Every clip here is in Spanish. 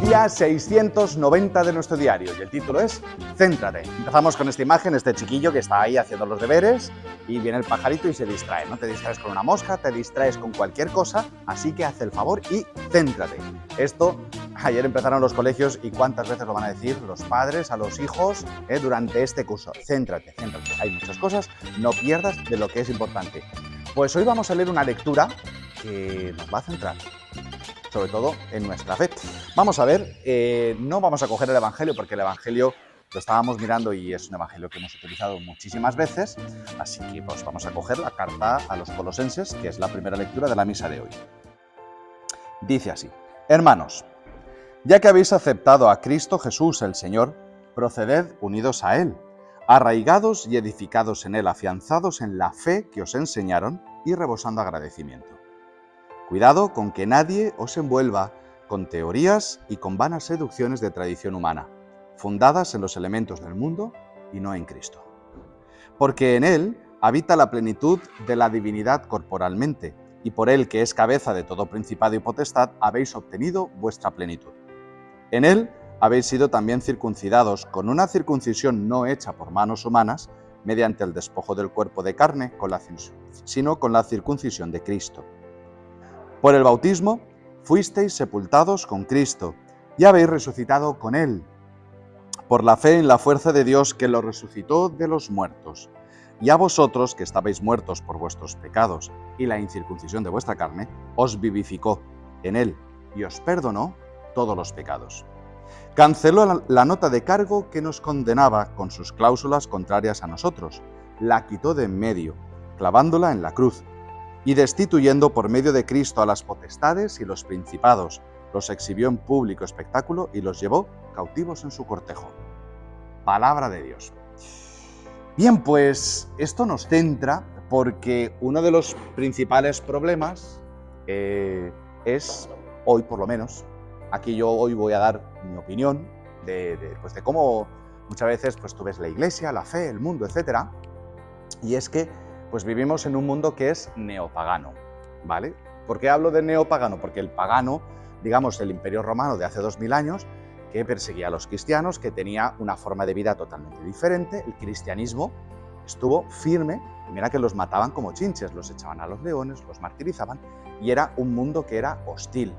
Día 690 de nuestro diario y el título es Céntrate. Empezamos con esta imagen, este chiquillo que está ahí haciendo los deberes y viene el pajarito y se distrae, ¿no? Te distraes con una mosca, te distraes con cualquier cosa, así que haz el favor y céntrate. Esto, ayer empezaron los colegios y cuántas veces lo van a decir los padres a los hijos durante este curso. Céntrate, céntrate. Hay muchas cosas, no pierdas de lo que es importante. Pues hoy vamos a leer una lectura que nos va a centrar, sobre todo en nuestra fe. Vamos a ver, no vamos a coger el Evangelio porque el Evangelio lo estábamos mirando y es un Evangelio que hemos utilizado muchísimas veces, así que pues vamos a coger la carta a los Colosenses, que es la primera lectura de la misa de hoy. Dice así: Hermanos, ya que habéis aceptado a Cristo Jesús el Señor, proceded unidos a Él, arraigados y edificados en Él, afianzados en la fe que os enseñaron y rebosando agradecimiento. Cuidado con que nadie os envuelva con teorías y con vanas seducciones de tradición humana, fundadas en los elementos del mundo y no en Cristo. Porque en Él habita la plenitud de la divinidad corporalmente, y por Él, que es cabeza de todo principado y potestad, habéis obtenido vuestra plenitud. En Él habéis sido también circuncidados con una circuncisión no hecha por manos humanas, mediante el despojo del cuerpo de carne, sino con la circuncisión de Cristo. Por el bautismo fuisteis sepultados con Cristo y habéis resucitado con Él, por la fe en la fuerza de Dios que lo resucitó de los muertos. Y a vosotros, que estabais muertos por vuestros pecados y la incircuncisión de vuestra carne, os vivificó en Él y os perdonó todos los pecados. Canceló la nota de cargo que nos condenaba con sus cláusulas contrarias a nosotros, la quitó de en medio, clavándola en la cruz, y destituyendo por medio de Cristo a las potestades y los principados, los exhibió en público espectáculo y los llevó cautivos en su cortejo. Palabra de Dios. Bien, pues esto nos centra porque uno de los principales problemas es, hoy por lo menos, aquí yo hoy voy a dar mi opinión de cómo muchas veces pues, tú ves la iglesia, la fe, el mundo, etc. Y es que pues vivimos en un mundo que es neopagano, ¿vale? ¿Por qué hablo de neopagano? Porque el pagano, digamos, el Imperio Romano de hace 2000 años, que perseguía a los cristianos, que tenía una forma de vida totalmente diferente, el cristianismo estuvo firme, y mira que los mataban como chinches, los echaban a los leones, los martirizaban, y era un mundo que era hostil.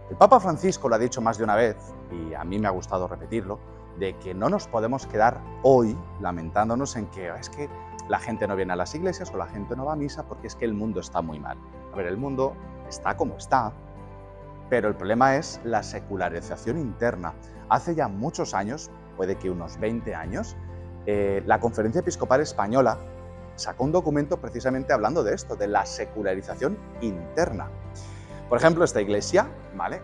El Papa Francisco lo ha dicho más de una vez, y a mí me ha gustado repetirlo, de que no nos podemos quedar hoy lamentándonos en que es que la gente no viene a las iglesias o la gente no va a misa porque es que el mundo está muy mal. A ver, el mundo está como está, pero el problema es la secularización interna. Hace ya muchos años, puede que unos 20 años, la Conferencia Episcopal Española sacó un documento precisamente hablando de esto, de la secularización interna. Por ejemplo, esta iglesia, ¿vale?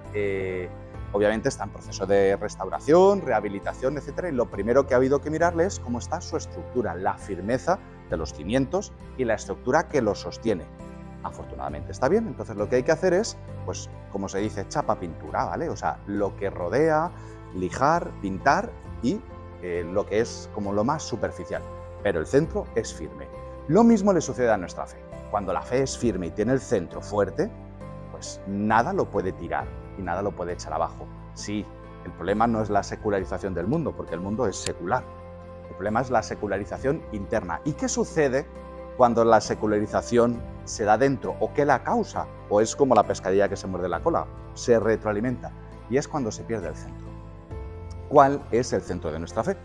Obviamente está en proceso de restauración, rehabilitación, etc. Y lo primero que ha habido que mirarle es cómo está su estructura, la firmeza de los cimientos y la estructura que los sostiene. Afortunadamente está bien, entonces lo que hay que hacer es, pues, como se dice, chapa pintura, ¿vale? O sea, lo que rodea, lijar, pintar y lo que es como lo más superficial. Pero el centro es firme. Lo mismo le sucede a nuestra fe. Cuando la fe es firme y tiene el centro fuerte, pues nada lo puede tirar y nada lo puede echar abajo. Sí, el problema no es la secularización del mundo, porque el mundo es secular. El problema es la secularización interna. ¿Y qué sucede cuando la secularización se da dentro? ¿O qué la causa? ¿O es como la pescadilla que se muerde la cola? Se retroalimenta. Y es cuando se pierde el centro. ¿Cuál es el centro de nuestra fe?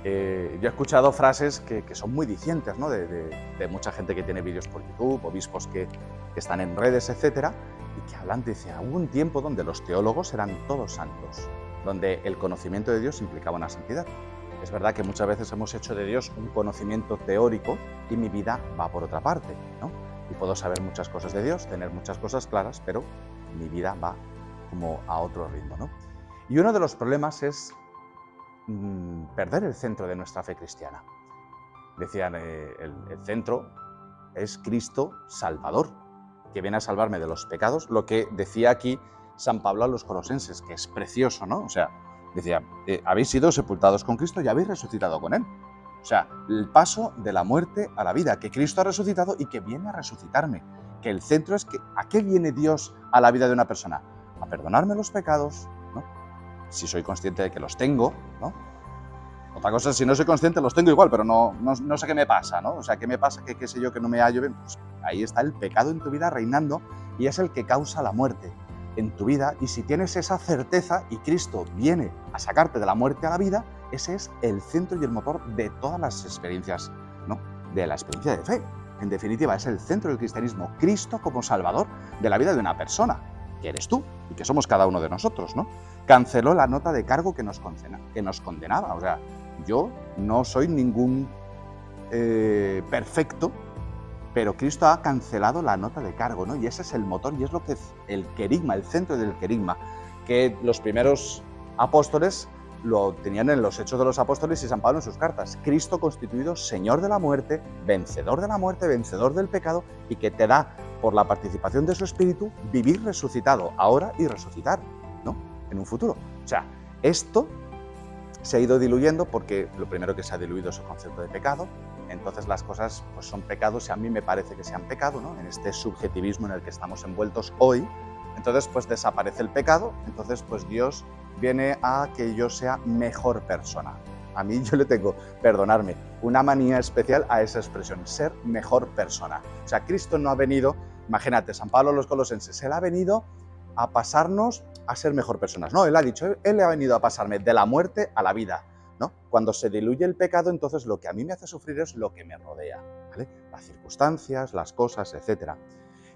Yo he escuchado frases que son muy dicientes, ¿no? de mucha gente que tiene vídeos por YouTube, obispos que están en redes, etcétera, y que hablan, dice, hubo un tiempo donde los teólogos eran todos santos, donde el conocimiento de Dios implicaba una santidad. Es verdad que muchas veces hemos hecho de Dios un conocimiento teórico y mi vida va por otra parte, ¿no? Y puedo saber muchas cosas de Dios, tener muchas cosas claras, pero mi vida va como a otro ritmo, ¿no? Y uno de los problemas es perder el centro de nuestra fe cristiana. Decían, el centro es Cristo Salvador, que viene a salvarme de los pecados, lo que decía aquí San Pablo a los colosenses, que es precioso, ¿no? O sea, decía, habéis sido sepultados con Cristo y habéis resucitado con Él. O sea, el paso de la muerte a la vida, que Cristo ha resucitado y que viene a resucitarme. Que el centro es que, ¿a qué viene Dios a la vida de una persona? A perdonarme los pecados, ¿no? Si soy consciente de que los tengo, ¿no? Otra cosa es, si no soy consciente, los tengo igual, pero no sé qué me pasa, ¿no? O sea, ¿qué me pasa? ¿Qué sé yo que no me hallo bien? Pues ahí está el pecado en tu vida reinando y es el que causa la muerte en tu vida. Y si tienes esa certeza y Cristo viene a sacarte de la muerte a la vida, ese es el centro y el motor de todas las experiencias, ¿no? De la experiencia de fe. En definitiva, es el centro del cristianismo, Cristo como Salvador de la vida de una persona, que eres tú y que somos cada uno de nosotros, ¿no? Canceló la nota de cargo que nos condenaba. O sea, yo no soy ningún perfecto, pero Cristo ha cancelado la nota de cargo, ¿no? Y ese es el motor y es lo que es el querigma, el centro del querigma, que los primeros apóstoles lo tenían en los Hechos de los Apóstoles y San Pablo en sus cartas. Cristo constituido Señor de la muerte, vencedor del pecado y que te da, por la participación de su Espíritu, vivir resucitado ahora y resucitar, ¿no? En un futuro. O sea, esto se ha ido diluyendo porque lo primero que se ha diluido es el concepto de pecado. Entonces las cosas pues son pecados y a mí me parece que sean pecado, ¿no? En este subjetivismo en el que estamos envueltos hoy. Entonces pues desaparece el pecado, entonces pues Dios viene a que yo sea mejor persona. A mí yo le tengo, perdonarme, una manía especial a esa expresión, ser mejor persona. O sea, Cristo no ha venido, imagínate, San Pablo a los colosenses, Él ha venido a pasarnos a ser mejor personas. No, Él ha dicho, Él ha venido a pasarme de la muerte a la vida, ¿no? Cuando se diluye el pecado, entonces lo que a mí me hace sufrir es lo que me rodea, ¿vale? Las circunstancias, las cosas, etc.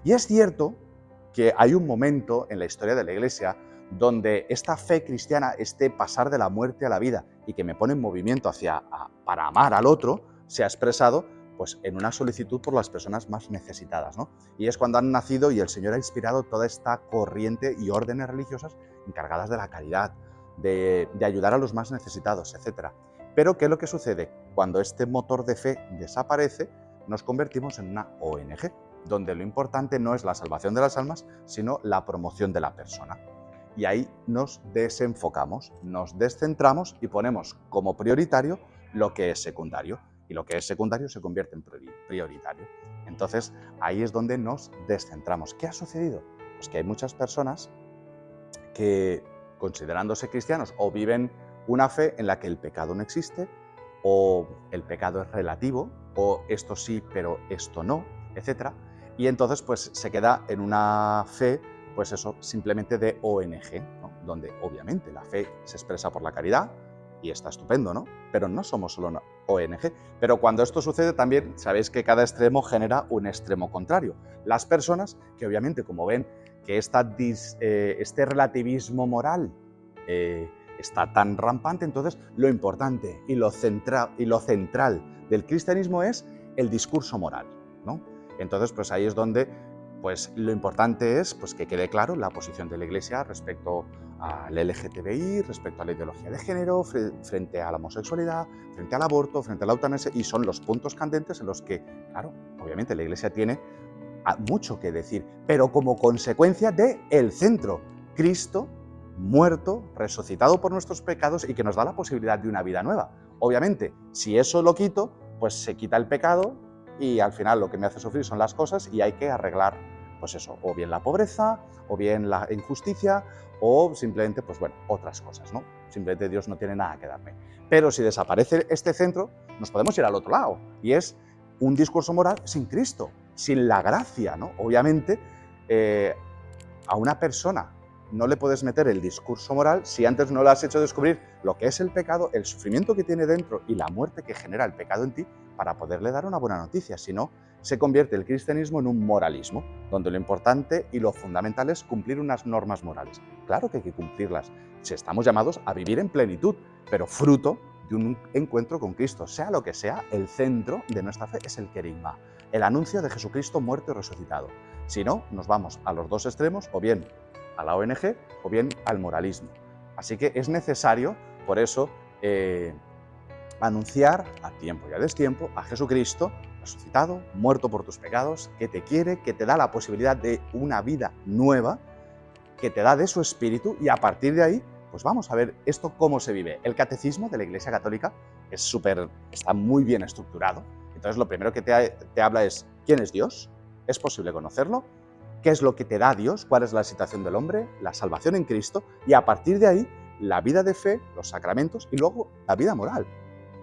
Y es cierto que hay un momento en la historia de la Iglesia donde esta fe cristiana, este pasar de la muerte a la vida y que me pone en movimiento para amar al otro, se ha expresado pues, en una solicitud por las personas más necesitadas, ¿no? Y es cuando han nacido y el Señor ha inspirado toda esta corriente y órdenes religiosas encargadas de la caridad, de ayudar a los más necesitados, etc. Pero ¿qué es lo que sucede? Cuando este motor de fe desaparece, nos convertimos en una ONG, donde lo importante no es la salvación de las almas, sino la promoción de la persona. Y ahí nos desenfocamos, nos descentramos y ponemos como prioritario lo que es secundario. Y lo que es secundario se convierte en prioritario. Entonces, ahí es donde nos descentramos. ¿Qué ha sucedido? Pues que hay muchas personas que, considerándose cristianos, o viven una fe en la que el pecado no existe, o el pecado es relativo, o esto sí, pero esto no, etc. Y entonces pues se queda en una fe, pues eso, simplemente de ONG, ¿no? Donde obviamente la fe se expresa por la caridad, y está estupendo, ¿no? Pero no somos solo una ONG. Pero cuando esto sucede también, sabéis que cada extremo genera un extremo contrario. Las personas que obviamente, como ven que este relativismo moral está tan rampante, entonces lo importante y lo central del cristianismo es el discurso moral, ¿no? Entonces, pues ahí es donde pues, lo importante es pues, que quede claro la posición de la Iglesia respecto al LGTBI, respecto a la ideología de género, frente a la homosexualidad, frente al aborto, frente a la eutanasia, y son los puntos candentes en los que, claro, obviamente la Iglesia tiene mucho que decir, pero como consecuencia del centro, Cristo muerto, resucitado por nuestros pecados y que nos da la posibilidad de una vida nueva. Obviamente, si eso lo quito, pues se quita el pecado y al final lo que me hace sufrir son las cosas y hay que arreglar, pues eso, o bien la pobreza, o bien la injusticia, o simplemente, pues bueno, otras cosas, ¿no? Simplemente Dios no tiene nada que darme. Pero si desaparece este centro, nos podemos ir al otro lado, y es un discurso moral sin Cristo, sin la gracia, ¿no? Obviamente, a una persona no le puedes meter el discurso moral si antes no le has hecho descubrir lo que es el pecado, el sufrimiento que tiene dentro y la muerte que genera el pecado en ti para poderle dar una buena noticia. Si no, se convierte el cristianismo en un moralismo, donde lo importante y lo fundamental es cumplir unas normas morales. Claro que hay que cumplirlas. Si estamos llamados a vivir en plenitud, pero fruto de un encuentro con Cristo. Sea lo que sea, el centro de nuestra fe es el querigma, el anuncio de Jesucristo muerto y resucitado. Si no, nos vamos a los dos extremos, o bien a la ONG o bien al moralismo. Así que es necesario, por eso, anunciar a tiempo y a destiempo a Jesucristo resucitado, muerto por tus pecados, que te quiere, que te da la posibilidad de una vida nueva, que te da de su espíritu, y a partir de ahí, pues vamos a ver esto cómo se vive. El catecismo de la Iglesia Católica está muy bien estructurado. Entonces lo primero que te habla es ¿quién es Dios? ¿Es posible conocerlo? ¿Qué es lo que te da Dios? ¿Cuál es la situación del hombre? La salvación en Cristo, y a partir de ahí la vida de fe, los sacramentos y luego la vida moral.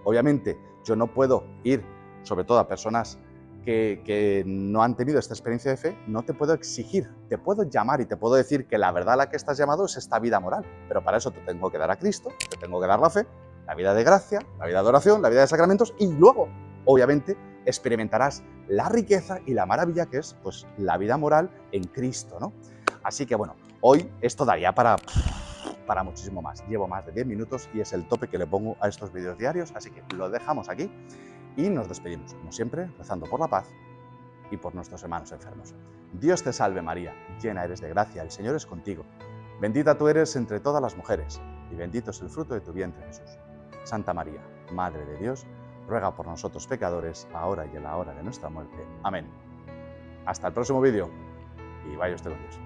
Obviamente yo no puedo ir, sobre todo a personas que no han tenido esta experiencia de fe, no te puedo exigir, te puedo llamar y te puedo decir que la verdad a la que estás llamado es esta vida moral, pero para eso te tengo que dar a Cristo, te tengo que dar la fe, la vida de gracia, la vida de oración, la vida de sacramentos, y luego, obviamente, experimentarás la riqueza y la maravilla que es, pues, la vida moral en Cristo, ¿no? Así que, bueno, hoy esto daría para muchísimo más. Llevo más de 10 minutos y es el tope que le pongo a estos vídeos diarios, así que lo dejamos aquí y nos despedimos, como siempre, rezando por la paz y por nuestros hermanos enfermos. Dios te salve María, llena eres de gracia, el Señor es contigo. Bendita tú eres entre todas las mujeres y bendito es el fruto de tu vientre, Jesús. Santa María, Madre de Dios, ruega por nosotros pecadores, ahora y en la hora de nuestra muerte. Amén. Hasta el próximo vídeo y vaya usted con Dios.